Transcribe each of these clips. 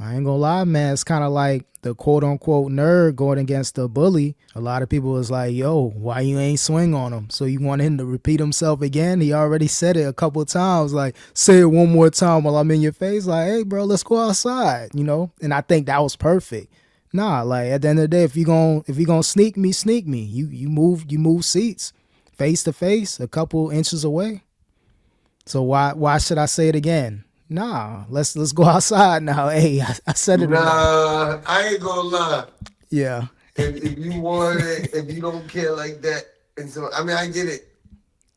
I ain't gonna lie, man. It's kind of like the quote unquote nerd going against the bully. A lot of people was like, yo, why you ain't swing on him? So you want him to repeat himself again? He already said it a couple of times. Like, say it one more time while I'm in your face. Like, hey, bro, let's go outside, you know? And I think that was perfect. Nah, like at the end of the day, if you gonna sneak me, sneak me. You move seats face to face, a couple inches away. So why should I say it again? Nah, let's go outside now. Hey, I said it enough. Nah, I ain't gonna lie. Yeah. If you want it, if you don't care like that, and so I mean I get it.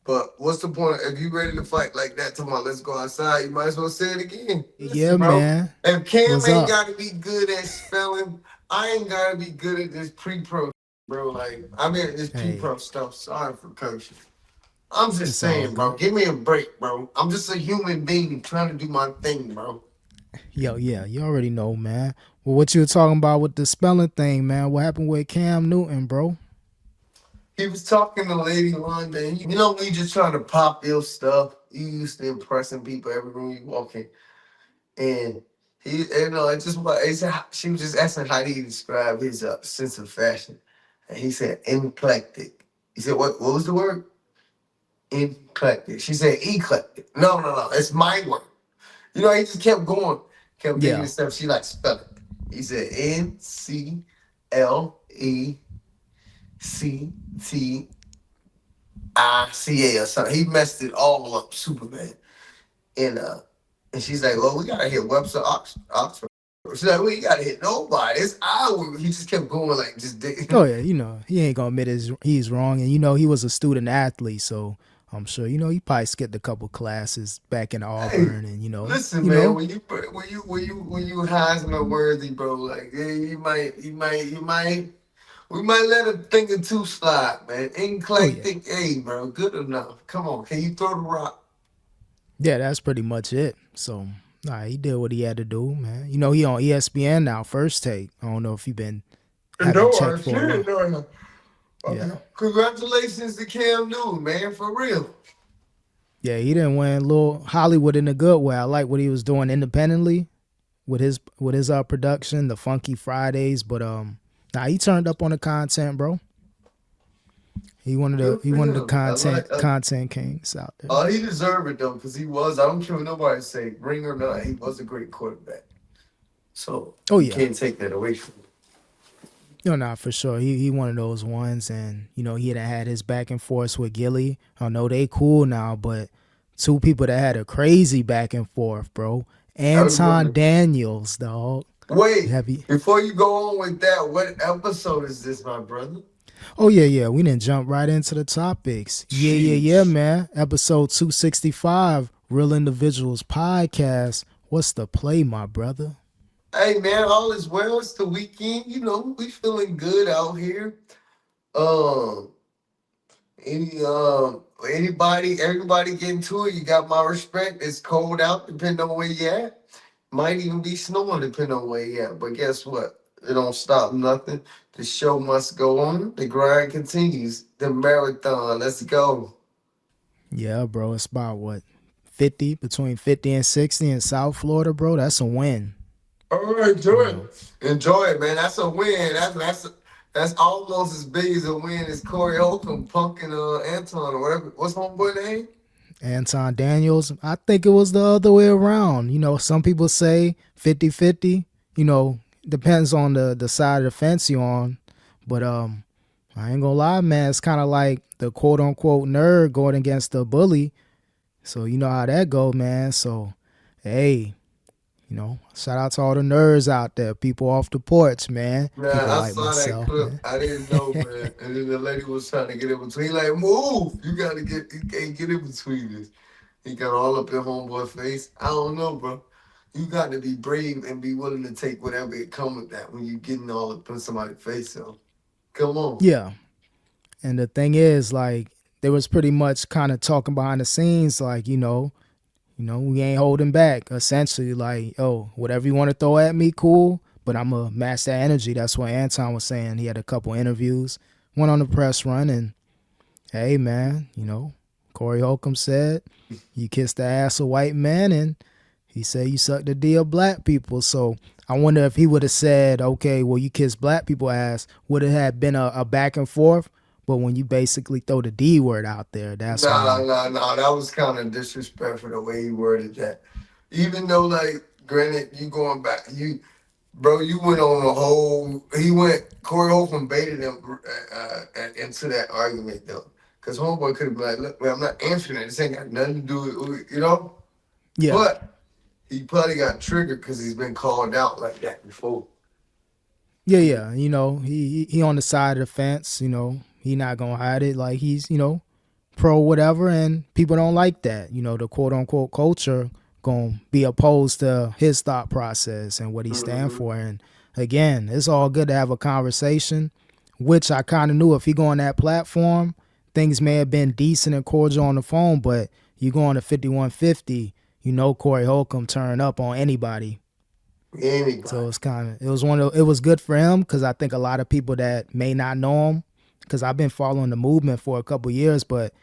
But what's the point? If you ready to fight like that tomorrow, let's go outside. You might as well say it again. Yeah, Listen, bro. man. If Cam What's ain't up? gotta be good at spelling, I ain't gotta be good at this pre-pro, bro. Like I mean this Hey, pre-pro stuff. Sorry for coaching. I'm just it's all saying, bro. good. Give me a break, bro. I'm just a human being trying to do my thing, bro. Yo, yeah, you already know, man. Well, what you were talking about with the spelling thing, man? What happened with Cam Newton, bro? He was talking to Lady London. You know, we just trying to pop your stuff. You used to impressing people every room you walk in. And he, you know, it just she was just asking how do you describe his sense of fashion. And he said, eclectic. He said, what was the word? Eclectic. She said, eclectic. No. It's my word. You know, he just kept going, kept thinking Yeah. of stuff. She like spell it. He said NCLECTICA or something. He messed it all up, Superman. And and she's like, well, we gotta hit Webster Oxford. She's like, we gotta hit nobody. It's our. He just kept going like just Oh digging. yeah, you know he ain't gonna admit he's wrong, and you know he was a student athlete, so I'm sure you know he probably skipped a couple classes back in Hey, Auburn, and listen, you man. know, When you Heisman worthy, bro. Like, yeah, you might. We might let a thing or two slide, man. oh yeah, Eclectic, hey, bro. Good enough. Come on, can you throw the rock? yeah, that's pretty much it. So nah, he did what he had to do, man. You know he on ESPN now, first take. I don't know if you been haven't checked No, for a shit, while. no. Yeah, Congratulations to Cam Newton, man, for real. yeah, he didn't win little Hollywood in a good way. I like what he was doing independently with his production, the Funky Fridays, but nah, he turned up on the content, bro. Good He for one of the him. I like. content kings out there. He deserved it though, because he was. I don't care what nobody say, ring or not. He was a great quarterback. So Oh you yeah, can't take that away from him. nah, for sure. He one of those ones, and he had his back and forth with Gilly. I know they cool now, but two people that had a crazy back and forth, bro. I Anton remember. Daniels, dog. Wait, Have you? before you go on with that, what episode is this, my brother? Oh yeah. We didn't jump right into the topics. Yeah, Sheesh. man. Episode 265, Real Individuals Podcast. What's the play, my brother? Hey man, all is well. It's the weekend. You know, we feeling good out here. Um, everybody getting to it. You got my respect. It's cold out, depending on where you at. Might even be snowing, depending on where you at. But guess what? It don't stop nothing. The show must go on. The grind continues. The marathon. Let's go. Yeah, bro. It's about what 50 between 50 and 60 in South Florida, bro. That's a win. All right, enjoy You know. it. Enjoy it, man. That's a win. That's almost as big as a win as Corey Holcomb punking Anton or whatever. What's homeboy name? Anton Daniels, I think it was the other way around. Some people say 50-50. Depends on the side of the fence you're on. But I ain't gonna lie, man. It's kind of like the quote unquote nerd going against the bully. So you know how that go, man. So hey, shout out to all the nerds out there, people off the porch, man. Man, People I like saw that myself, clip. man. I didn't know, man. And then the lady was trying to get in between. Like, move! You can't get in between this. He got all up in homeboy face. I don't know, bro. You got to be brave and be willing to take whatever it come with that when you getting all up in somebody's face. So, come on. Yeah. And the thing is, like, they was pretty much kind of talking behind the scenes, like, we ain't holding back. Essentially, like, oh, whatever you want to throw at me, cool. But I'm going to match that energy. That's what Anton was saying. He had a couple interviews, went on the press run, and hey, man, Corey Holcomb said, you kiss the ass of white men, and He said you suck the D of black people. So I wonder if he would have said, okay, well, you kiss black people ass, would it have been a back and forth? But when you basically throw the D word out there, that's Nah, when, nah, nah. That was kind of disrespectful the way he worded that. Even though, like, granted, you going back, bro, you went on a whole. Corey Holcomb baited him into that argument though, because homeboy could have been like, "Look, man, I'm not answering it. This ain't got nothing to do with you know." yeah. But he probably got triggered because he's been called out like that before. Yeah, yeah. He on the side of the fence, he not gonna hide it. Like he's, pro whatever, and people don't like that. The quote unquote culture gonna be opposed to his thought process and what he stand Mm-hmm. for. And again, it's all good to have a conversation, which I kind of knew if he go on that platform, things may have been decent and cordial on the phone, but you go on to 5150, Corey Holcomb turn up on anybody. So Anybody. it's kind of it was good for him because I think a lot of people that may not know him, because I've been following the movement for a couple years, but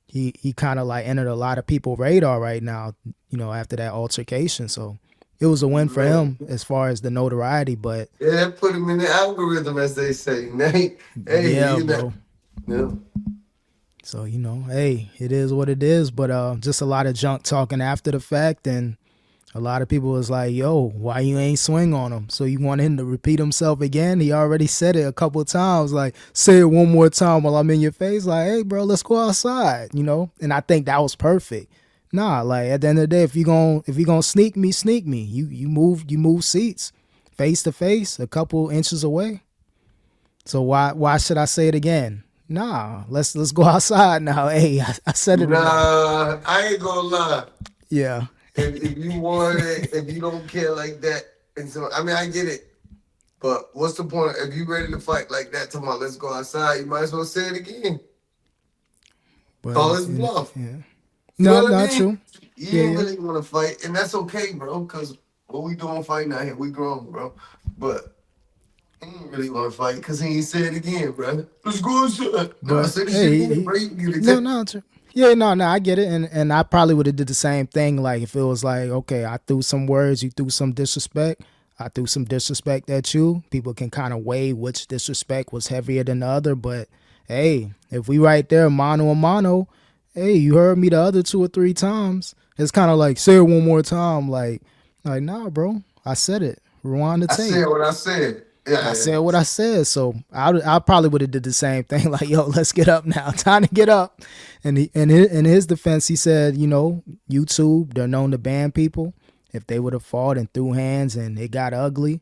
he kind of like entered a lot of people's radar right now, after that altercation. So it was a win for Man. him as far as the notoriety. But Yeah, that put him in the algorithm, as they say. Hey, yeah, you know. bro. Yeah. So hey, it is what it is. But just a lot of junk talking after the fact, and a lot of people was like, yo, why you ain't swing on him? So you want him to repeat himself again? He already said it a couple of times. Like, say it one more time while I'm in your face. Like, hey, bro, let's go outside. And I think that was perfect. Nah, like at the end of the day, if you gonna sneak me, sneak me. You move seats, face to face, a couple inches away. So why should I say it again? Nah, let's go outside now. Hey, I said it enough. Nah, I ain't gonna lie. Yeah, If you want it, if you don't care like that, and so I mean I get it. But what's the point? If you ready to fight like that, tomorrow, let's go outside. You might as well say it again. but Call his bluff. yeah. You know No, what I not mean? true. He Yeah, ain't yeah. really want to fight, and that's okay, bro. Cause what we doing fighting out here, we grown, bro. But he ain't really want to fight because he ain't say it again, bro. Let's go outside. No, I But said this shit hey, again, bro. You can get it. no, no, yeah, no, I get it, and I probably would have did the same thing. Like if it was like, okay, I threw some words, you threw some disrespect, I threw some disrespect at you. People can kind of weigh which disrespect was heavier than the other. But hey, if we right there mano a mano, hey, you heard me the other 2 or 3 times. It's kind of like say it one more time, like nah, bro, I said it. Rewind the I said tape. what I said. I Yeah, said yeah. what I said, so I probably would have did the same thing. Like, yo, let's get up now. Time to get up. And in his defense, he said, YouTube, they're known to ban people. If they would have fought and threw hands and it got ugly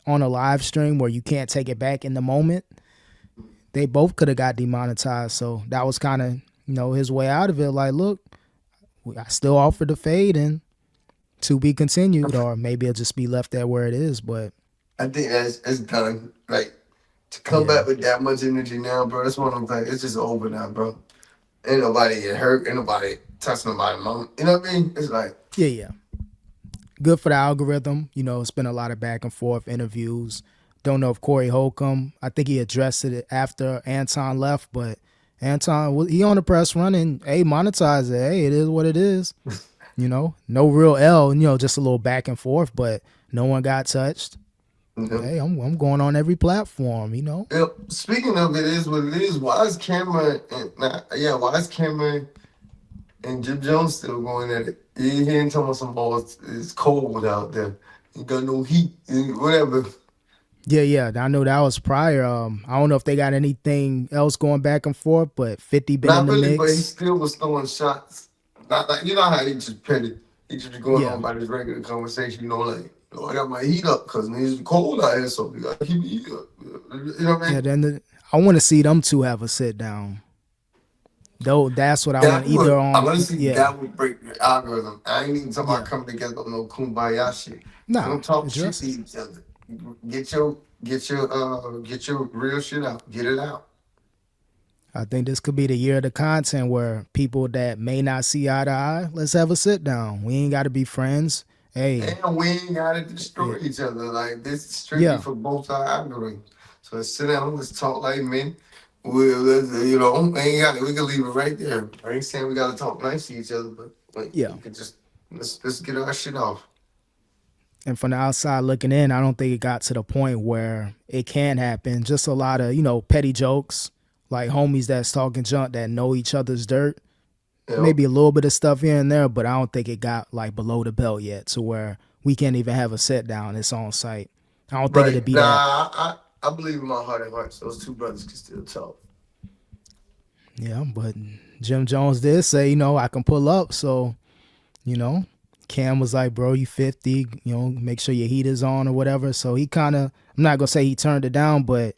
on a live stream where you can't take it back in the moment, they both could have got demonetized. So that was kind of his way out of it. Like, look, I still offered the fade and to be continued, or maybe it'll just be left there where it is. But I think that's done. Like to come yeah, back with that much energy now, bro. That's one of them things. It's just over now, bro. Ain't nobody get hurt. Ain't nobody touch nobody, mom. You know what I mean? It's like yeah, yeah. Good for the algorithm. It's been a lot of back and forth interviews. Don't know if Corey Holcomb, I think he addressed it after Anton left, but Anton, he on the press running, hey, monetize it. Hey, it is what it is. No real L, just a little back and forth, but no one got touched. you But know. hey, I'm going on every platform. Speaking of it is what it is. Why is Cameron and why is Cameron and Jim Jones still going at it? You hearing talking about some it's cold out there. You got no heat, whatever. Yeah, yeah. I know that was prior. I don't know if they got anything else going back and forth, but 50 been in Not the really, but he mix. still was throwing shots. Not like you know how he just petty. He just be going on Yeah. about his regular conversation. I got my heat up because it's cold out here, so we gotta keep the heat up. You know what I Yeah, mean? I want to see them two have a sit down. Though that's what I want either I on. want to see Yeah. that would break the algorithm. I ain't even talking about Yeah. coming together on no kumbaya shit. Nah, Don't talk shit address to it. each other. Get your real shit out. Get it out. I think this could be the year of the content where people that may not see eye to eye, let's have a sit down. We ain't got to be friends. Hey, And we ain't gotta yeah, destroy each other. Like this is strictly yeah, for both our algorithms. So let's sit down, let's talk like men. We ain't got we can leave it right there. I ain't saying we gotta talk nice to each other, but like yeah. we can just let's get our shit off. And from the outside looking in, I don't think it got to the point where it can happen. Just a lot of, petty jokes, like homies that's talking junk that know each other's dirt. You know? Maybe a little bit of stuff here and there, but I don't think it got like below the belt yet to where we can't even have a sit down. It's on site. I don't think it'd Right. be Nah, that. I believe in my heart and hearts those two brothers can still talk. Yeah, but Jim Jones did say, I can pull up. So, you know, Cam was like, bro, you 50, make sure your heat is on or whatever. So he kind of, I'm not going to say he turned it down, but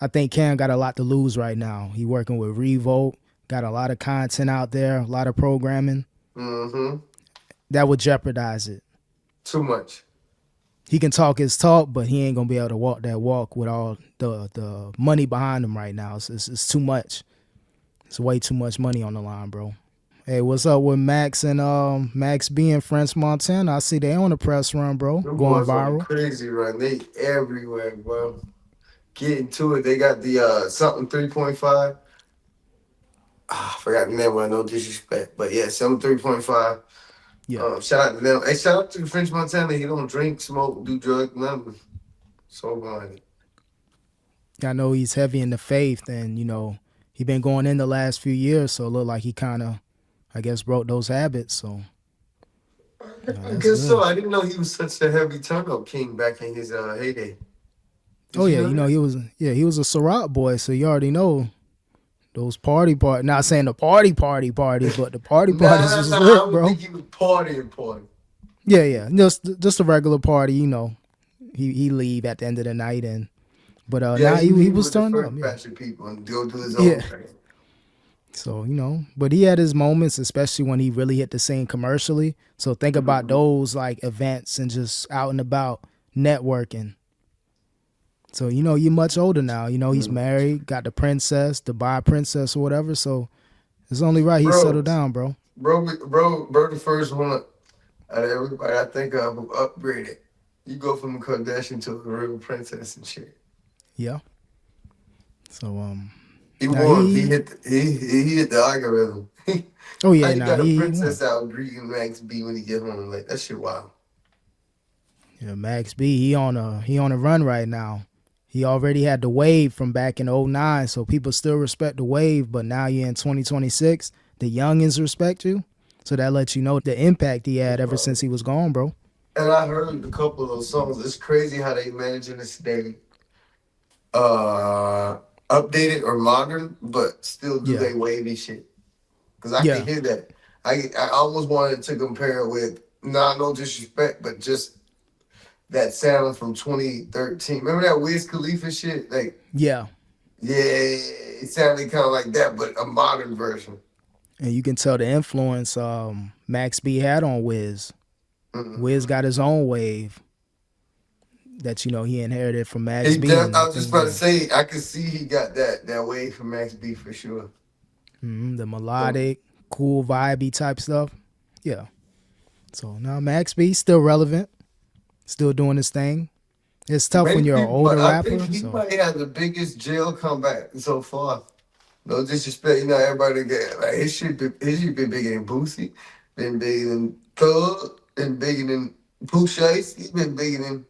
I think Cam got a lot to lose right now. He working with Revolt, got a lot of content out there, a lot of programming. Mm-hmm. That would jeopardize it. Too much. He can talk his talk, but he ain't going to be able to walk that walk with all the money behind him right now. It's too much. It's way too much money on the line, bro. Hey, what's up with Max and Max B and French Montana? I see they on the press run, bro. Them Going boys on viral. crazy run. They everywhere, bro. Getting to it. They got the something 3.5. I forgot the name. No disrespect, but yeah, something 3.5. Yeah. Shout out to them. Hey, shout out to French Montana. He don't drink, smoke, do drugs, nothing. So blind. I know he's heavy in the faith, and he been going in the last few years, so it looked like he kind of, I guess, broke those habits. So I that's guess so. good. I didn't know he was such a heavy turn-up king back in his heyday. Did Oh you yeah, know that? he was a Ciroc boy, so you already know those party. Not saying the parties, but the parties Nah, was I lit, don't bro. think he was partying. Yeah, just a regular party. He leave at the end of the night, and but Yeah, now he he leave was with the turned up. first Yeah, batch of people and go do his own yeah. thing. So, but he had his moments, especially when he really hit the scene commercially. So think about Mhm. those like events and just out and about networking. So, you're much older now. He's Mhm. married, got the princess, the Dubai princess or whatever. So it's only right he Bro, settled down, bro. bro, the first one out of everybody I think of who upgraded. You go from a Kardashian to a real princess and shit. Yeah. So He now won. He hit the algorithm. oh How yeah, you nah, got a he won. princess out greeting Max B when he get home? Like that shit wild. Yeah, Max B, he on a run right now. He already had the wave from back in '09, so people still respect the wave, but now you're in 2026, the youngins respect you. So that lets you know the impact he had ever since he was gone, bro. And I heard a couple of those songs. It's crazy how they managing to stay updated or modern, but still do Yeah. they wavy shit. Cause I can Yeah. hear that. I almost wanted to compare it with no disrespect, but just that sound from 2013. Remember that Wiz Khalifa shit? Like, Yeah. yeah, it sounded kind of like that, but a modern version. And you can tell the influence Max B had on Wiz. Wiz Mm-mm. got his own wave that he inherited from Max B, and I I was just think about to say, I could see he got that way from Max B for sure. the So, melodic, cool, vibey type stuff. Yeah. So now Max B still relevant, still doing his thing. It's tough when many you're an people, but older I think rapper. he So might have the biggest jail comeback so far. No disrespect, everybody get like his shit been bigger than Boosie, been bigger than Thug, been bigger than Pooh Shiesty, he been bigger than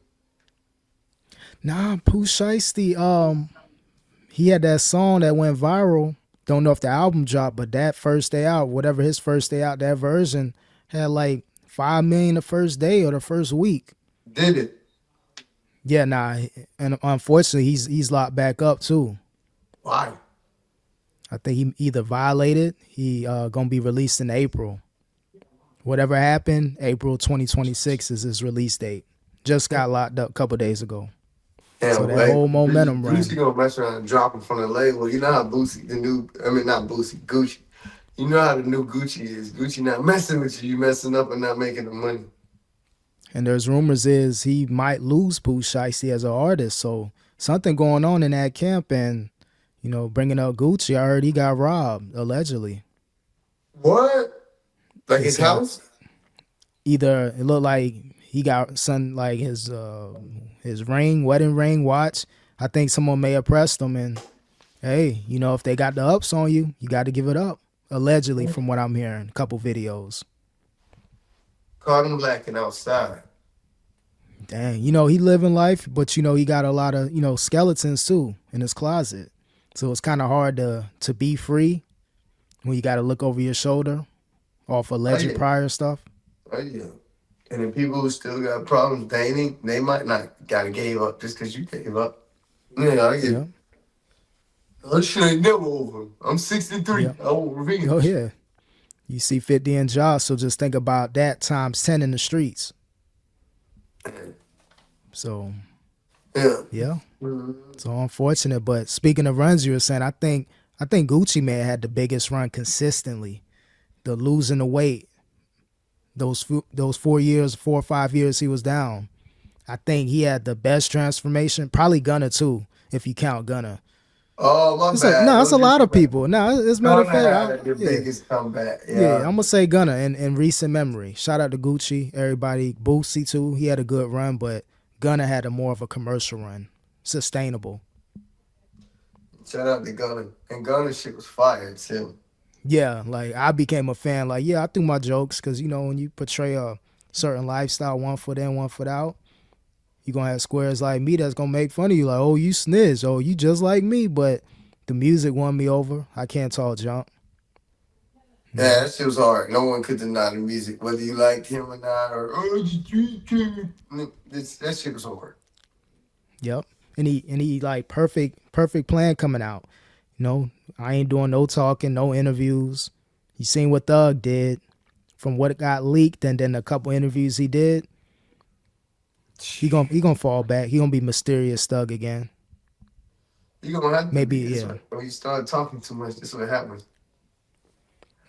nah, Pooh Shiesty, he had that song that went viral. Don't know if the album dropped, but that first day out, whatever his first day out, that version had like 5 million the first day or the first week. did it. Yeah, nah, and unfortunately, he's locked back up too. Why? I think he either violated. He gonna be released in April. Whatever happened, April 2026 is his release date. Just got locked up a couple days ago. So Damn, that like whole momentum Boosie run. gonna mess around and drop him from the label. You know how Boosie, I mean not Boosie, Gucci. You know how the new Gucci is. Gucci not messing with you, you messing up and not making the money. And there's rumors is he might lose Pooh Shiesty as an artist. So something going on in that camp. And, bringing up Gucci, I heard he got robbed, allegedly. What? Like They his said house? either it looked like he got some like his ring, wedding ring, watch. I think someone may have pressed him, and hey, if they got the ups on you, you got to give it up. Allegedly, from what I'm hearing, a couple videos. Caught him lacking outside. Dang, he living life, but he got a lot of skeletons too in his closet. So it's kind of hard to be free when you got to look over your shoulder off Oh alleged yeah, prior stuff. oh yeah. And the people who still got problems dating, they might not gotta gave up just because you gave up. Yeah, I get. Yeah, Oh shit ain't never over. I'm 63. yeah. I want Oh revenge. yeah. You see 50 in jobs, so just think about that times 10 in the streets. So Yeah. yeah, Mhm. so unfortunate. But speaking of runs, you were saying, I think Gucci Man had the biggest run consistently. The losing the weight, those 4 years, 4 or 5 years he was down. I think he had the best transformation. Probably Gunna too, if you count Gunna. Oh my It's a bad. no, it's No a lot of disrespect. people. No, as a matter of Gonna fact, had the yeah, biggest comeback. yeah, Yeah. I'm gonna say Gunna in recent memory. Shout out to Gucci, everybody. Boosie too. He had a good run, but Gunna had a more of a commercial run, sustainable. Shout out to Gunna. And Gunna shit was fire too. Yeah, like I became a fan. Like, yeah, I threw my jokes because when you portray a certain lifestyle, 1 foot in, 1 foot out, you gonna have squares like me that's gonna make fun of you. Like, oh, you snitch. Oh, you just like me. But the music won me over. I can't talk junk. Yeah, that shit was hard. No one could deny the music, whether you liked him or not, or oh, you street kid. That shit was hard. Yep. And he like perfect plan coming out. I ain't doing no talking, no interviews. You seen what Thug did from what got leaked, and then a couple interviews he did. He gonna fall back. He gonna be mysterious Thug again. You gonna have to Maybe, be. That's yeah. right. When you start talking too much, that's what happens.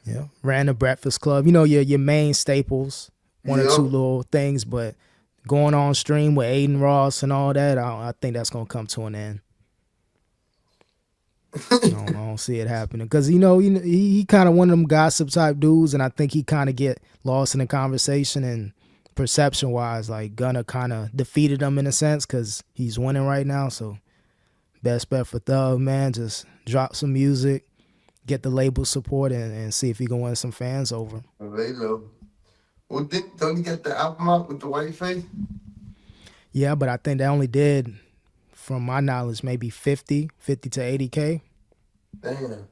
Yeah. Ran the Breakfast Club. Your main staples, one or two Yep. little things, but going on stream with Aiden Ross and all that, I think that's gonna come to an end. I don't see it happening because he kind of one of them gossip type dudes, and I think he kind of get lost in the conversation and perception wise, like Gunna kind of defeated him in a sense because he's winning right now. So best bet for Thug, man, just drop some music, get the label support, and see if he can win some fans over. They know. Well, don't you get the album out with the white face? Yeah, but I think they only did, from my knowledge, maybe 50 to 80K Damn.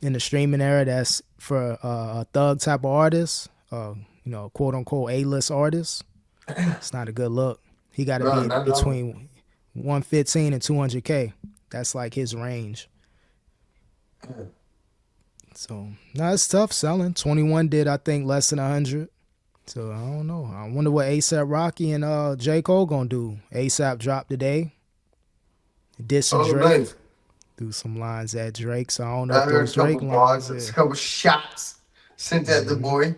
in the streaming era. That's for a Thug type of artist, quote unquote A-list artist. It's not a good look. He got to No, be not at all. between 115 and 200K. That's like his range. So, no, it's tough selling. 21 did, I think, less than 100. So, I don't know. I wonder what ASAP Rocky and J. Cole gonna do. ASAP dropped today, dissing Oh, Drake, nice. threw some lines at Drake. So, I don't know I if heard those a couple Drake lines. bars, Yeah, a couple shots sent at the boy.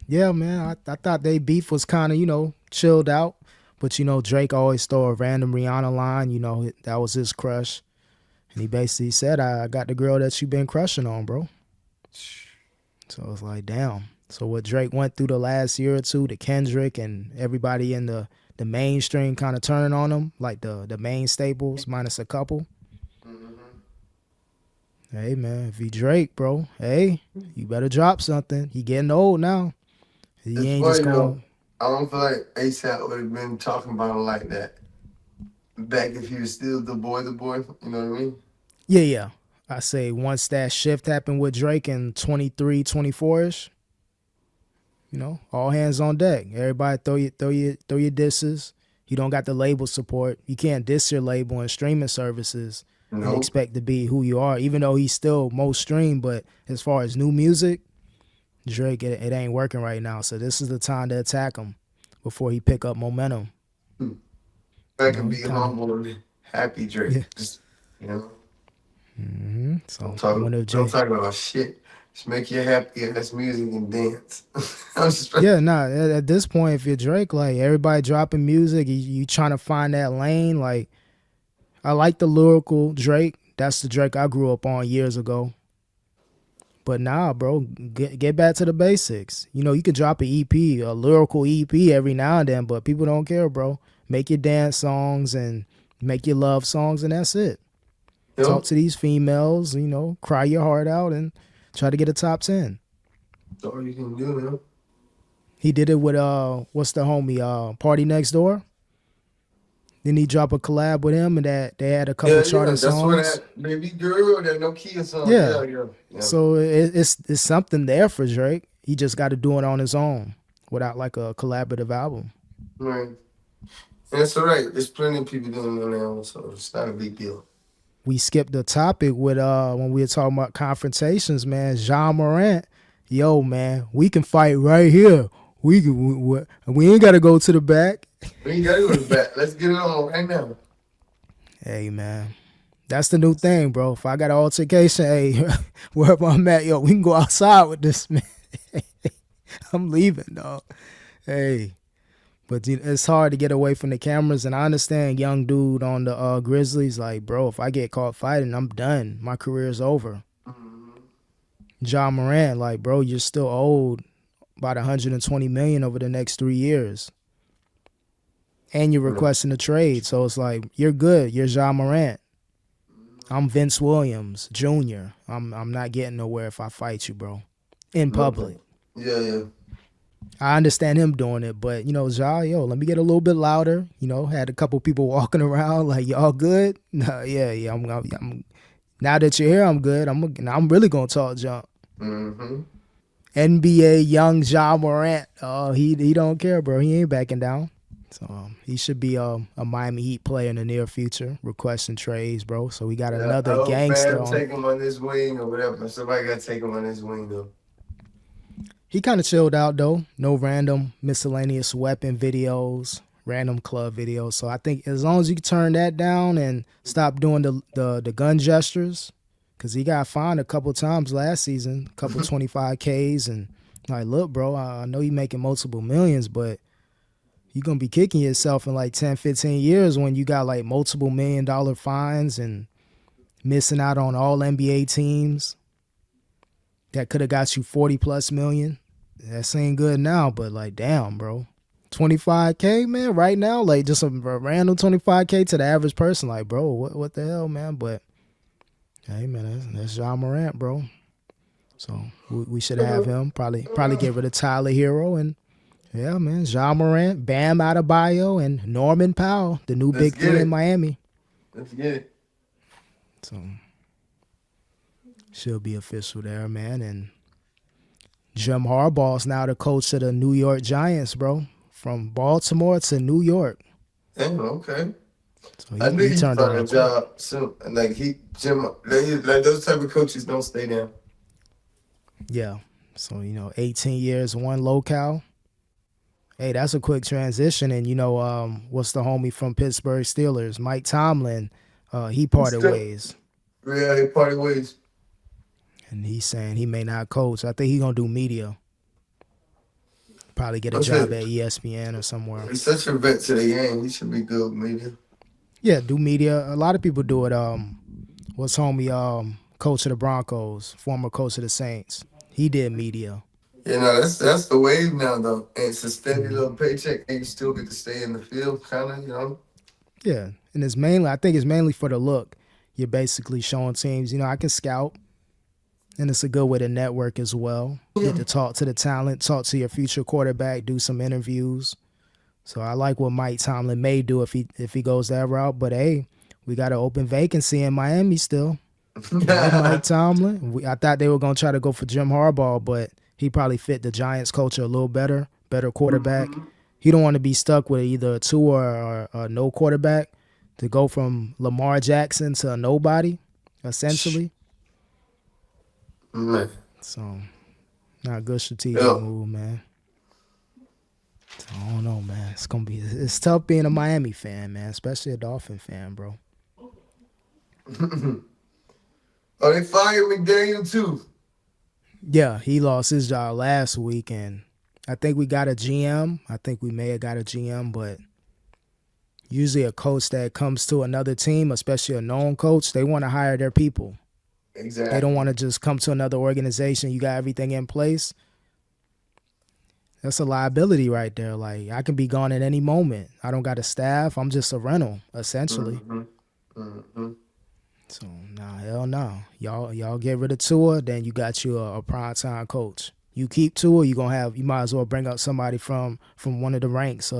yeah, man. I thought they beef was kind of, chilled out. But, Drake always throw a random Rihanna line. That was his crush. And he basically said, I got the girl that you been crushing on, bro. So it's like, damn. So what Drake went through the last year or two, to Kendrick and everybody in the mainstream kind of turning on him, like the main staples minus a couple. Hey, man, if he Drake, bro, hey, you better drop something. He getting old now. He It's ain't just funny though. going, I don't feel like ASAP would have been talking about him like that back if he was still the boy, the boy. You know what I mean? yeah. I say once that shift happened with Drake in 23, 24-ish, all hands on deck. Everybody throw your disses. You don't got the label support. You can't diss your label and streaming services and No. expect to be who you are, even though he's still most streamed. But as far as new music, Drake, it ain't working right now. So this is the time to attack him before he pick up momentum. I can be He kind of, humble and happy, Drake. yeah. Just you know, So I wonder if don't Jay. talk about shit. Just make you happy. That's music and dance. I'm just Yeah, nah. At this point, if you're Drake, like everybody dropping music, you trying to find that lane. Like I like the lyrical Drake. That's the Drake I grew up on years ago. But nah, bro, get back to the basics. You can drop an EP, a lyrical EP every now and then, but people don't care, bro. Make your dance songs and make your love songs, and that's it. you Talk know, to these females, cry your heart out and try to get a top 10. that's all you can do, man. He did it with what's the homie, Party Next Door? Then he dropped a collab with him, and that they had a couple Yeah, yeah. charting That's where songs. that baby girl, that Nokia song. Yeah. Yeah, yeah, yeah. So it's something there for Drake. He just got to do it on his own without like a collaborative album. Right. And that's all right. There's plenty of people doing it now, so it's not a big deal. We skipped the topic with when we were talking about confrontations, man. Morant, yo, man, we can fight right here. We ain't got to go to the back. We ain't gotta go to the back. Let's get it on right now. Hey, man. That's the new thing, bro. If I got an altercation, hey, wherever I'm at, yo, we can go outside with this, man. I'm leaving, dog. Hey. But it's hard to get away from the cameras, and I understand young dude on the Grizzlies, like, bro, if I get caught fighting, I'm done. My career's over. Mm-hmm. Morant, like, bro, you're still owed about $120 million over the next 3 years. And you're requesting a trade, so it's like, you're good. You're Morant. I'm Vince Williams Jr. I'm not getting nowhere if I fight you, bro, in public. Yeah, yeah. I understand him doing it, but yo, let me get a little bit louder. Had a couple people walking around like, y'all good? No, yeah. I'm now that you're here, I'm good. I'm really gonna talk junk. Mm-hmm. NBA young Morant, he don't care, bro. He ain't backing down. So he should be a Miami Heat player in the near future, requesting trades, bro. So we got another gangster on. Take him on this wing or whatever. Somebody got to take him on this wing though. He kind of chilled out, though. No random miscellaneous weapon videos, random club videos. So I think as long as you can turn that down and stop doing the gun gestures, because he got fined a couple times last season, a couple 25Ks. And like, look, bro, I know you're making multiple millions, but you're going to be kicking yourself in like 10, 15 years when you got like multiple $1 million fines and missing out on all NBA teams that could have got you 40 plus million. That ain't good now, but like, damn, bro. 25K, man, right now, like just a random 25K to the average person, like, bro, what the hell, man? But hey, man, that's Morant, bro. So we should have him. Probably get rid of Tyler Hero, and yeah, man, Morant, Bam Adebayo, and Norman Powell, the new big three in Miami. Let's get it. So she'll be official there, man. And Jim Harbaugh's now the coach of the New York Giants, bro. From Baltimore to New York. Damn, okay. So I knew he turned found a around job soon. And like those type of coaches don't stay down. Yeah. So, 18 years, one locale. Hey, that's a quick transition. And, what's the homie from Pittsburgh Steelers? Mike Tomlin, he parted ways. Yeah, he parted ways. And he's saying he may not coach. I think he's going to do media. Probably get a job at ESPN or somewhere. He's such a vet to the game. He should be good with media. Yeah, do media. A lot of people do it. What's homie, coach of the Broncos, former coach of the Saints. He did media. Yeah, no, that's the wave now, though. And it's a steady little paycheck, and you still get to stay in the field, kind of, Yeah, and I think it's mainly for the look. You're basically showing teams, I can scout. And it's a good way to network as well. Get to talk to the talent, talk to your future quarterback, do some interviews. So I like what Mike Tomlin may do if he goes that route. But hey, we got an open vacancy in Miami still. Mike Tomlin. I thought they were gonna try to go for Jim Harbaugh, but he probably fit the Giants culture a little better quarterback. Mm-hmm. He don't want to be stuck with either a two or no quarterback. To go from Lamar Jackson to a nobody, essentially. Man. So, not a good strategic move, man. So, I don't know, man. It's tough being a Miami fan, man, especially a Dolphin fan, bro. Oh, they fired McDaniel too. Yeah, he lost his job last week, and I think we got a GM. I think we may have got a GM, but usually a coach that comes to another team, especially a known coach, they want to hire their people. Exactly. They don't want to just come to another organization. You got everything in place. That's a liability right there. Like, I can be gone at any moment. I don't got a staff. I'm just a rental, essentially. Mm-hmm. Mm-hmm. So, hell no. Y'all get rid of Tua, then you got you a prime time coach. You keep Tua, you might as well bring up somebody from one of the ranks,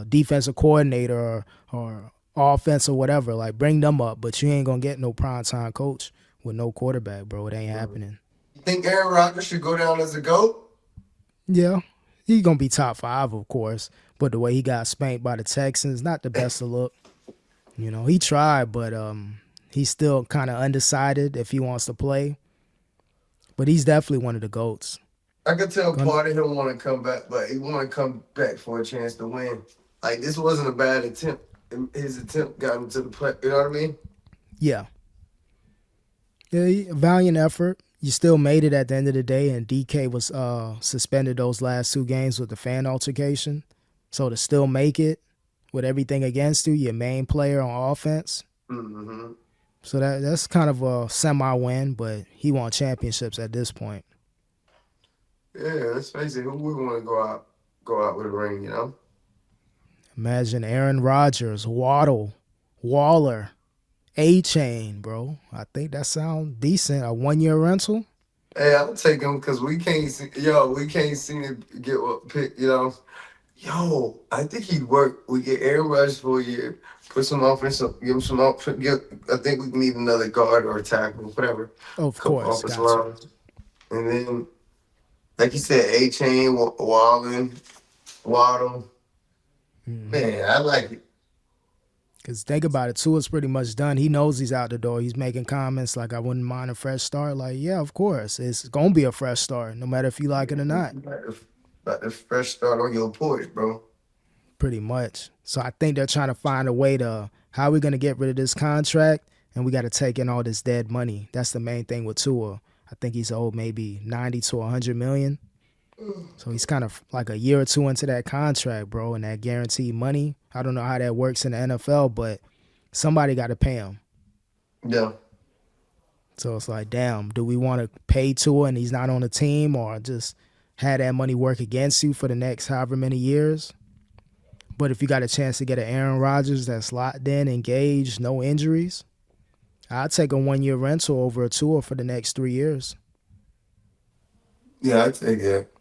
defensive coordinator or offense or whatever. Like bring them up, but you ain't gonna get no primetime coach with no quarterback, bro. It ain't happening. You think Aaron Rodgers should go down as a GOAT? Yeah, he's gonna be top 5, of course. But the way he got spanked by the Texans, not the best to look. You know, he tried, but he's still kind of undecided if he wants to play. But he's definitely one of the GOATs. I could tell part of him want to come back, but he want to come back for a chance to win. Like, this wasn't a bad attempt. His attempt got him to the play. You know what I mean? Yeah. Yeah, valiant effort. You still made it at the end of the day, and DK was suspended those last 2 games with the fan altercation. So to still make it with everything against you, your main player on offense. Mm-hmm. So that's kind of a semi-win, but he won championships at this point. Yeah, let's face it. Who would want to go out with a ring, you know? Imagine Aaron Rodgers, Waddle, Waller, A-Chain, bro. I think that sounds decent. A 1-year rental? Hey, I'll take him because we can't seem to get what pick, you know? Yo, I think he'd work. We get Aaron Rodgers for a year, put some offense up, give him some offense. I think we need another guard or a tackle, whatever. Of course, offensive gotcha. line. And then, like you said, A-Chain, Waddle. Man, I like it. Because think about it, Tua's pretty much done. He knows he's out the door. He's making comments like, I wouldn't mind a fresh start. Like, yeah, of course. It's going to be a fresh start, no matter if you like it or not. Like the fresh start on your porch, bro. Pretty much. So I think they're trying to find a way to, how are we going to get rid of this contract? And we got to take in all this dead money. That's the main thing with Tua. I think he's owed maybe 90 to 100 million. So he's kind of like a year or 2 into that contract, bro, and that guaranteed money. I don't know how that works in the NFL, but somebody got to pay him. Yeah. So it's like, damn, do we want to pay Tua and he's not on the team, or just have that money work against you for the next however many years? But if you got a chance to get an Aaron Rodgers that's locked in, engaged, no injuries, I'd take a 1-year rental over a Tua for the next 3 years. Yeah, I'd take it.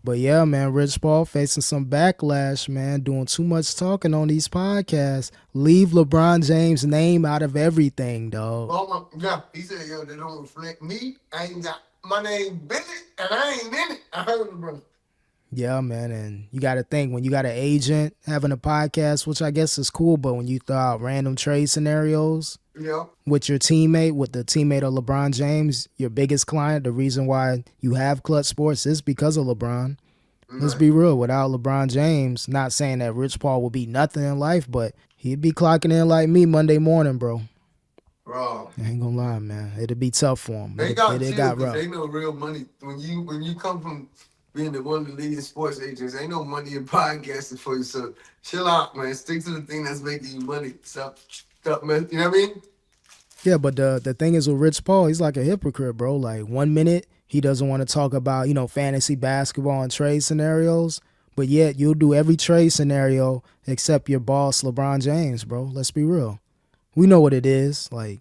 But yeah, man, Rich Paul facing some backlash, man, doing too much talking on these podcasts. Leave LeBron James' name out of everything, dog. Oh my God, he said, yo, they don't reflect me. I ain't got my name Billy, and I ain't in it. I heard him, bro. Yeah, man, and you got to think, when you got an agent having a podcast, which I guess is cool, but when you throw out random trade scenarios with your teammate, with the teammate of LeBron James, your biggest client, the reason why you have Clutch Sports is because of LeBron. Let's be real, without LeBron James, not saying that Rich Paul will be nothing in life, but he'd be clocking in like me Monday morning, bro. Bro, I ain't gonna lie, man. It'd be tough for him. They got rough. They know real money. When you come from being the one of the leading sports agents, ain't no money in podcasting for you. So chill out, man. Stick to the thing that's making you money. Stop, man. You know what I mean? Yeah, but the thing is with Rich Paul, he's like a hypocrite, bro. Like 1 minute he doesn't want to talk about, fantasy basketball and trade scenarios, but yet you'll do every trade scenario except your boss, LeBron James, bro. Let's be real. We know what it is. Like,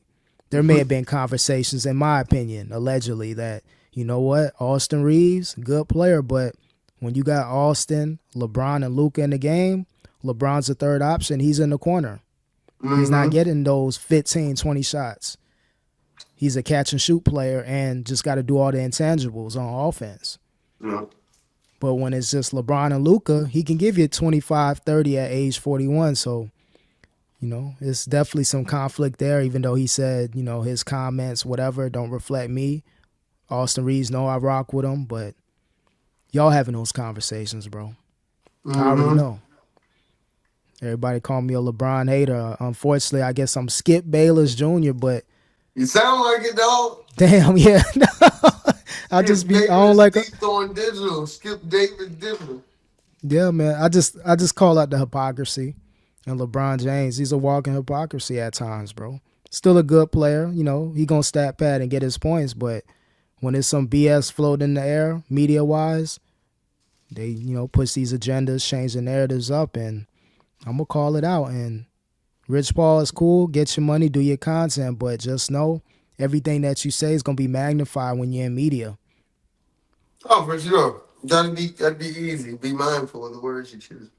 there may have been conversations, in my opinion, allegedly, that, you know what, Austin Reaves, good player, but when you got Austin, LeBron, and Luka in the game, LeBron's the third option. He's in the corner. He's not getting those 15, 20 shots. He's a catch and shoot player and just got to do all the intangibles on offense. Yeah. But when it's just LeBron and Luka, he can give you 25, 30 at age 41. So, it's definitely some conflict there, even though he said, his comments, whatever, don't reflect me. Austin Reaves know I rock with him, but y'all having those conversations, bro. I already know. Everybody call me a LeBron hater. Unfortunately, I guess I'm Skip Bayless Jr., but you sound like it, dog. Damn, yeah. I don't like it. DThorn digital, Skip David digital. Yeah, man. I just call out the hypocrisy. And LeBron James, he's a walking hypocrisy at times, bro. Still a good player, he gonna stat pad and get his points, but when there's some BS floating in the air, media-wise, they, push these agendas, change the narratives up, and I'm gonna call it out. And Rich Paul is cool, get your money, do your content, but just know everything that you say is gonna be magnified when you're in media. Oh, for sure. Gotta be easy. Be mindful of the words you choose.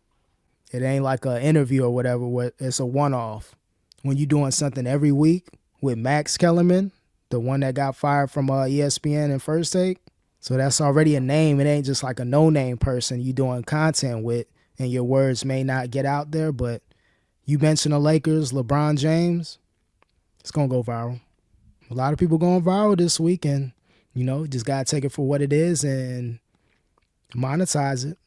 It ain't like an interview or whatever. It's a one-off. When you doing something every week with Max Kellerman, the one that got fired from ESPN and First Take, so that's already a name. It ain't just like a no-name person you doing content with, and your words may not get out there, but you mention the Lakers, LeBron James, it's gonna go viral. A lot of people going viral this week, and just gotta take it for what it is and monetize it.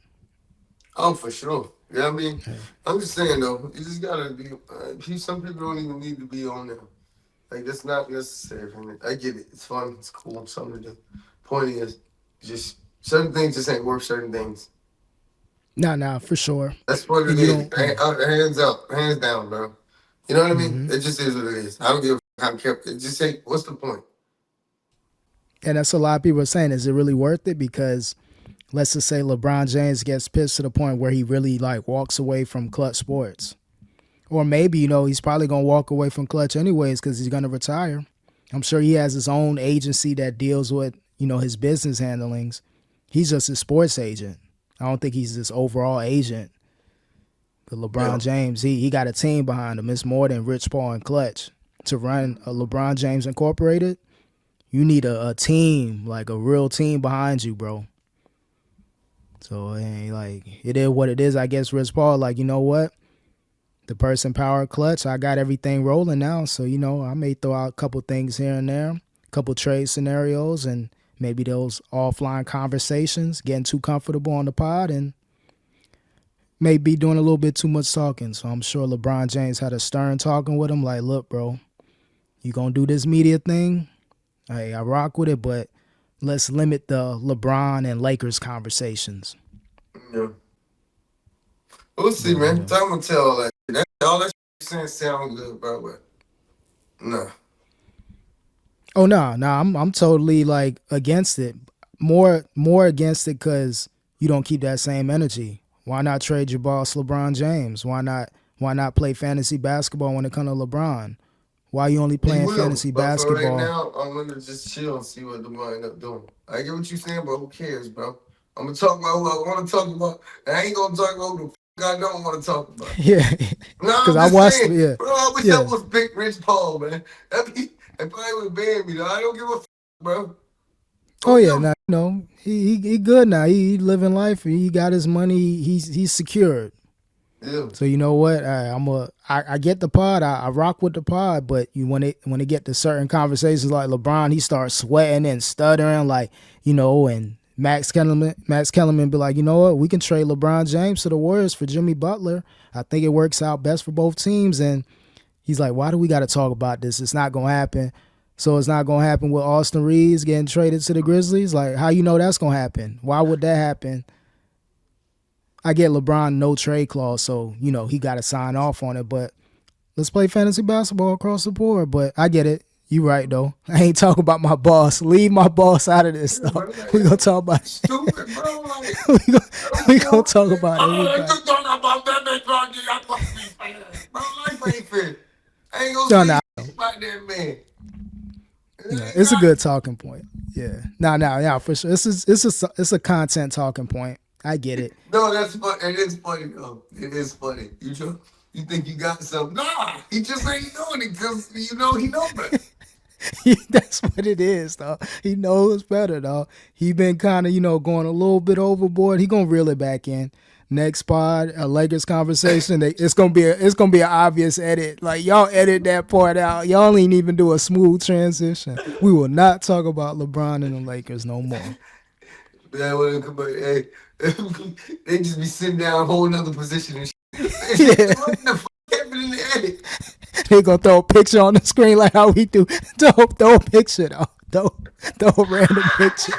Oh, for sure. Yeah, I mean, I'm just saying though, you just gotta be. Some people don't even need to be on there. Like that's not necessary for me. I get it. It's fun. It's cool. Something to do. Point is, just certain things just ain't worth certain things. Nah, for sure. That's what it And you is. don't, yeah. Hands up, hands down, bro. You know what I mean? hmm It just is what it is. I don't give a fuck how kept it. Just say, what's the point? And that's a lot of people are saying. Is it really worth it? Because let's just say LeBron James gets pissed to the point where he really like walks away from clutch sports. Or maybe, he's probably going to walk away from clutch anyways because he's going to retire. I'm sure he has his own agency that deals with, his business handlings. He's just a sports agent. I don't think he's this overall agent. But Yeah. LeBron James, he got a team behind him. It's more than Rich Paul and Clutch. To run a LeBron James Incorporated, you need a team, like a real team behind you, bro. So it ain't like it is what it is. I guess Rich Paul, like, you know what? The person power clutch, I got everything rolling now. So, I may throw out a couple things here and there, a couple trade scenarios, and maybe those offline conversations, getting too comfortable on the pod and maybe doing a little bit too much talking. So I'm sure LeBron James had a stern talking with him, like, look, bro, you gonna do this media thing? Hey, I rock with it, but let's limit the LeBron and Lakers conversations. Yeah. We'll see, But man. Time will tell all that. All that shit sound good, bro. But nah. oh no, I'm totally like against it. More against it because you don't keep that same energy. Why not trade your boss LeBron James? Why not play fantasy basketball when it comes to LeBron? Why you only He playing will. fantasy But for right basketball? now, I'm gonna just chill and see what the boy end up doing. I get what you're saying, but who cares, bro? I'm gonna talk about who I want to talk about. And I ain't gonna talk about who the fuck I don't want to talk about. Yeah, No, because I'm I just watched. saying, Yeah, bro. I wish I yeah. was Big Rich Paul, man. That probably would have banned me, though. I don't give a fuck, bro. I Oh don't give yeah, a now fuck. he good now. He living life. He got his money. He's secured. Yeah. So you know what? I get the pod. I rock with the pod. But when it get to certain conversations like LeBron, he starts sweating and stuttering, like and Max Kellerman be like, you know what? We can trade LeBron James to the Warriors for Jimmy Butler. I think it works out best for both teams. And he's like, why do we got to talk about this? It's not gonna happen. So it's not gonna happen with Austin Reaves getting traded to the Grizzlies. Like, how you know that's gonna happen? Why would that happen? I get LeBron no trade clause, so he got to sign off on it. But let's play fantasy basketball across the board. But I get it. You right though. I ain't talking about my boss. Leave my boss out of this Yeah, stuff. bro. Like, We gonna talk about stupid, bro. Like, we gonna, I don't we care gonna what talk they. about Oh, they everybody. just talking about that bitch, bro. I'm supposed to be fair. Bro, life ain't fair. I ain't gonna No, say no, shit about that man. yeah, It ain't it's a not. good talking point. Yeah, no, for sure. It's a content talking point. I get it. No, that's fun. It is funny though. It is funny. You think you got something? Nah, he just ain't doing it because he know better. That's what it is, though. He knows better, though. He been kind of, going a little bit overboard. He gonna reel it back in. Next pod, a Lakers conversation. It's gonna be an obvious edit. Like y'all edit that part out. Y'all ain't even do a smooth transition. We will not talk about LeBron and the Lakers no more. Man, when it come back, hey, they just be sitting down a whole nother position and shit. Yeah, What the fuck happened in the edit? they gonna throw a picture on the screen like how we do. Throw a picture though. Throw a random picture.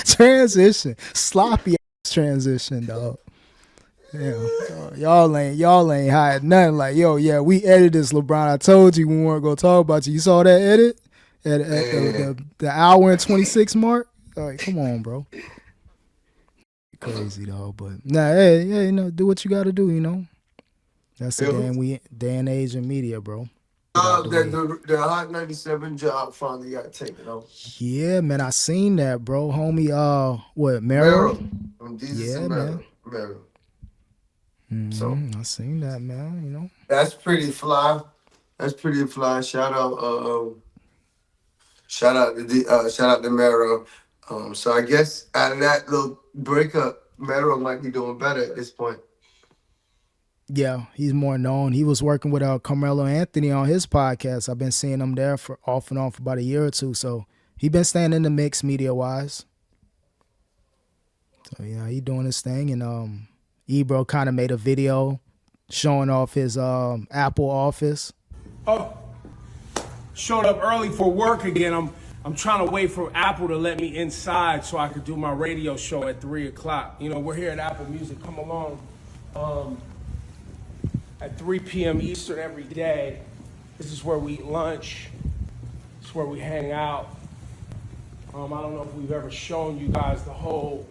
Transition, sloppy ass transition, dog. Damn, y'all ain't hiding nothing. Like, yo, yeah, we edited this, LeBron. I told you we weren't gonna talk about you. You saw that edit at Man, the hour and 26 mark. Like, come on, bro, crazy though. But nah, hey, do what you got to do. That's the yo, day and age in media, bro. out that the Hot 97 job finally got taken off. Yeah, man, I seen that, bro. Homie, what, Mero? From Jesus Yeah, and man. Mero. So I seen that, man. You know, that's pretty fly. That's pretty fly. Shout out to Mero. So I guess out of that little breakup, Mero might be doing better at this point. yeah, he's more known. He was working with Carmelo Anthony on his podcast. I've been seeing him there for off and on for about a year or two. So he been staying in the mix media wise. So yeah, he doing his thing. And Ebro kind of made a video showing off his Apple office. Oh, showed up early for work again. I'm trying to wait for Apple to let me inside so I could do my radio show at 3 o'clock. You know, we're here at Apple Music. Come along. At 3 p.m. Eastern every day. This is where we eat lunch. This is where we hang out. I don't know if we've ever shown you guys the whole,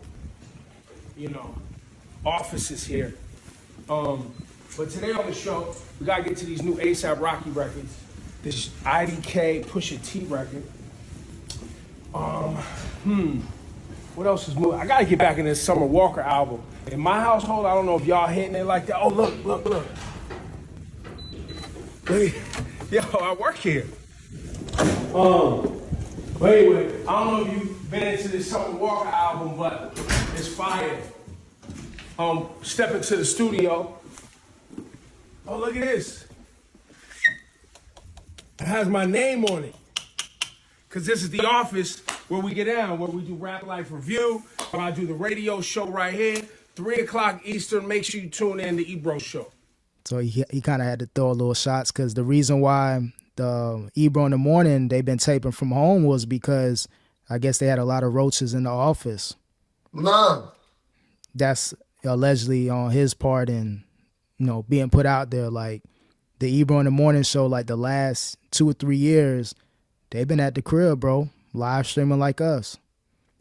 offices here. But today on the show, we gotta get to these new A$AP Rocky records. This IDK Pusha T record. What else is moving? I gotta get back in this Summer Walker album. In my household, I don't know if y'all hitting it like that. Oh, look. Yo, I work here. Wait. I don't know if you've been into this Summer Walker album, but it's fire. Step into the studio. Oh, look at this. It has my name on it. Cause this is the office where we get down, where we do Rap Life Review, where I do the radio show right here, 3 o'clock Eastern. Make sure you tune in to Ebro show. So he kind of had to throw a little shots because the reason why the Ebro in the morning they've been taping from home was because I guess they had a lot of roaches in the office. Nah. That's allegedly on his part and, being put out there. Like the Ebro in the morning show, like the last 2 or 3 years, they've been at the crib, bro, live streaming like us.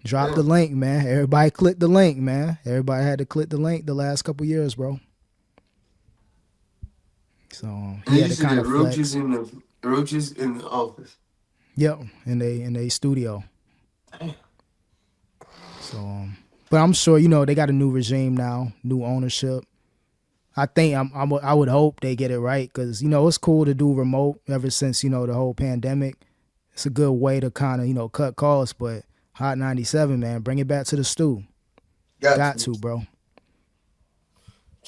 Drop the link, man. Everybody click the link, man. Everybody had to click the link the last couple years, bro. So he had to kind of roaches in the office. Yep, in they studio. So, but I'm sure they got a new regime now, new ownership. I think I would hope they get it right because it's cool to do remote ever since the whole pandemic. It's a good way to kind of cut costs. But Hot 97, man, bring it back to the stew. Got to, bro.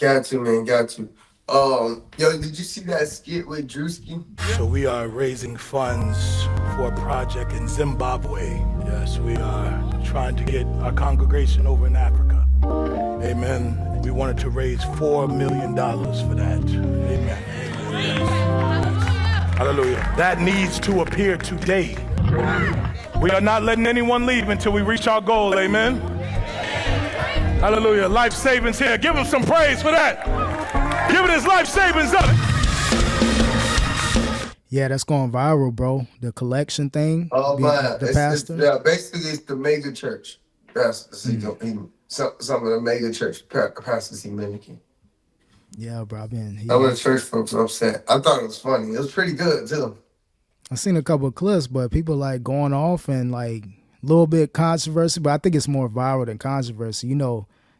Got to, man. Got to. Yo, did you see that skit with Druski? So we are raising funds for a project in Zimbabwe. Yes, we are trying to get our congregation over in Africa. Amen. We wanted to raise $4 million for that. Amen. Yes. Hallelujah. That needs to appear today. We are not letting anyone leave until we reach our goal. Amen. Hallelujah. Life savings here. Give him some praise for that. Give it his life savings up. Yeah, that's going viral, bro. The collection thing. Oh man, the pastor. Basically it's the mega church. Some of the mega church pastors he mimicking. Yeah, bro. Some of the church folks are upset. I thought it was funny. It was pretty good too. I seen a couple of clips, but people like going off and like a little bit controversy. But I think it's more viral than controversy.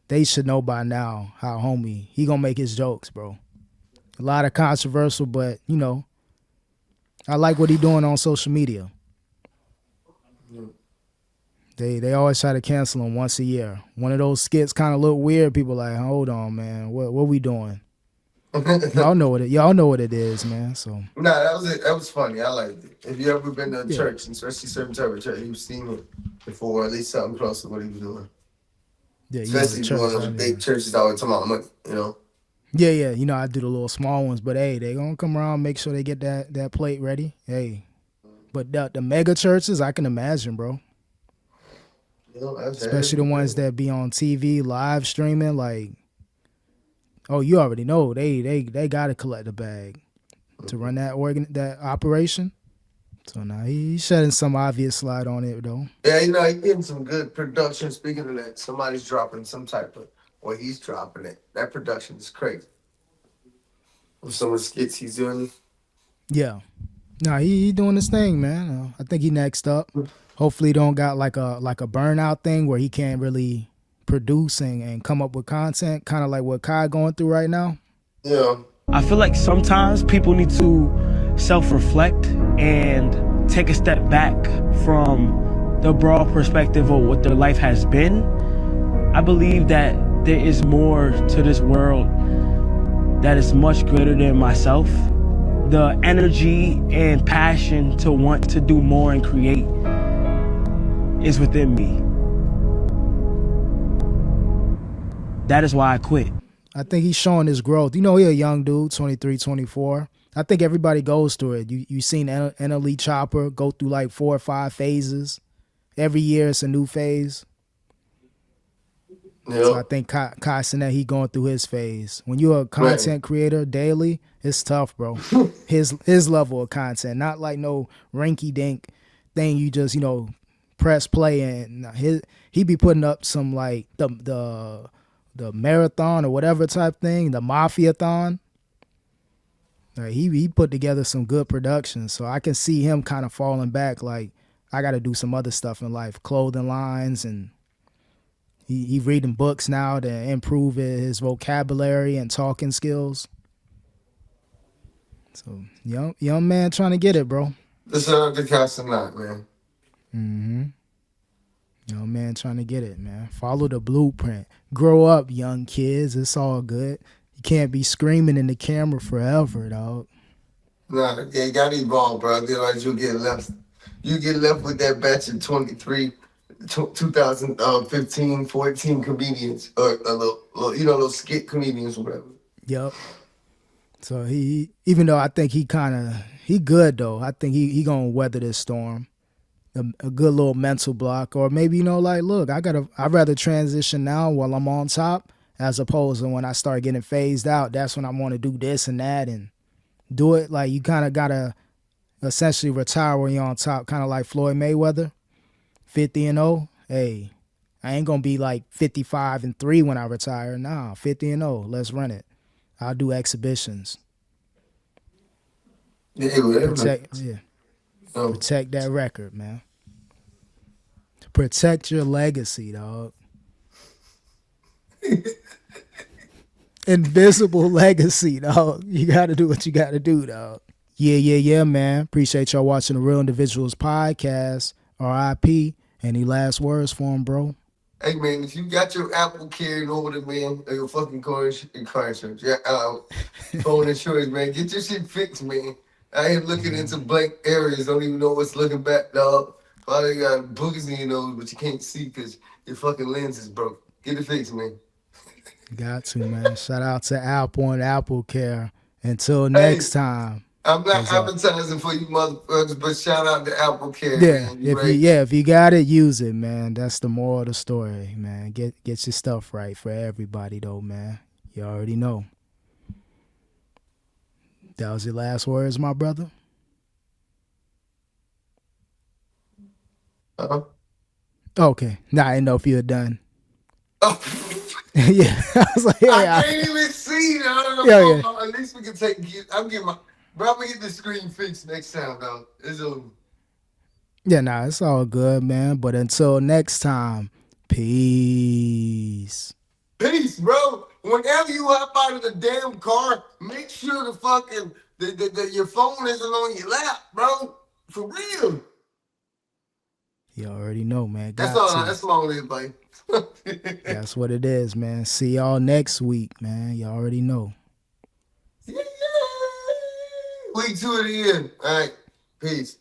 They should know by now how homie, he gonna make his jokes, bro. A lot of controversial, but I like what he doing on social media. They always try to cancel him once a year. One of those skits kind of look weird. People like, hold on, man, what we doing? Y'all know what it is, man. So nah, that was it. That was funny. I liked it. If you ever been to a church, especially certain type of church, you've seen it before, or at least something close to what he was doing. Yeah, especially one of those big churches always talking about money, Yeah. I do the little small ones, but hey, they gonna come around, make sure they get that plate ready. Hey, but the mega churches, I can imagine, bro. Especially the ones that be on TV live streaming, like, oh, you already know they gotta collect the bag to run that operation. So now he's shedding some obvious light on it, though. Yeah, he's getting some good production. Speaking of that, somebody's dropping some type of, or he's dropping it. That production is crazy. With some of the skits he's doing. Yeah. Nah, he doing his thing, man. I think he next up. Hopefully, he don't got like a burnout thing where he can't really produce and come up with content, kind of like what Kai going through right now. Yeah. I feel like sometimes people need to self-reflect and take a step back from the broad perspective of what their life has been. I believe that there is more to this world that is much greater than myself. The energy and passion to want to do more and create is within me. That is why I quit. I think he's showing his growth. You know, he a young dude, 23, 24. I think everybody goes through it. You seen NLE Chopper go through like 4 or 5 phases. Every year it's a new phase. Yep. So I think Kai Cenat, he going through his phase. When you're a content creator daily, it's tough, bro. his level of content, not like no rinky dink thing. You just press play and he be putting up some like the marathon or whatever type thing, the mafia-thon. Like he put together some good productions, so I can see him kind of falling back. Like I got to do some other stuff in life, clothing lines, and he reading books now to improve his vocabulary and talking skills. So young man trying to get it, bro. This is the cast tonight, man. Mm-hmm. Young man trying to get it, man. Follow the blueprint. Grow up, young kids. It's all good. You can't be screaming in the camera forever, dog. Nah, you gotta evolve, bro. Otherwise you get left. You get left with that batch of 2015, 14 comedians, or those skit comedians, or whatever. Yep. So he even though I think he good though. I think he gonna weather this storm. A good little mental block, or maybe look, I'd rather transition now while I'm on top, as opposed to when I start getting phased out. That's when I want to do this and that and do it. Like you kind of gotta essentially retire when you're on top, kind of like Floyd Mayweather, 50-0. Hey, I ain't gonna be like 55-3 when I retire. Nah, 50-0. Let's run it. I'll do exhibitions. Yeah, Protect that record, man. Protect your legacy, dog. Invisible legacy, dog. You got to do what you got to do, dog. Yeah, man. Appreciate y'all watching the Real Individuals podcast. R.I.P. Any last words for him, bro? Hey, man, if you got your Apple carrying over the man, or your fucking car insurance, phone insurance, man, get your shit fixed, man. I ain't looking into blank areas, don't even know what's looking back, dog. Probably got boogers in your nose, but you can't see because your fucking lens is broke. Get it fixed, man. Got to, man. Shout out to Apple and Apple Care. Until next time. I'm not advertising for you motherfuckers, but shout out to Apple Care. Yeah, man. if you got it, use it, man. That's the moral of the story, man. Get your stuff right for everybody, though, man. You already know. That was your last words, my brother? Okay. Nah, I didn't know if you were done. Oh. Yeah. I was like, I can't even see. I don't know. Yeah. At least we can I'm gonna get the screen fixed next time, dog. It's over. Yeah, nah, it's all good, man. But until next time, peace. Peace, bro. Whenever you hop out of the damn car, make sure the fucking your phone isn't on your lap, bro. For real. You already know, man. That's my only advice. That's what it is, man. See y'all next week, man. You already know. Yeah. Week 2 of the end. All right. Peace.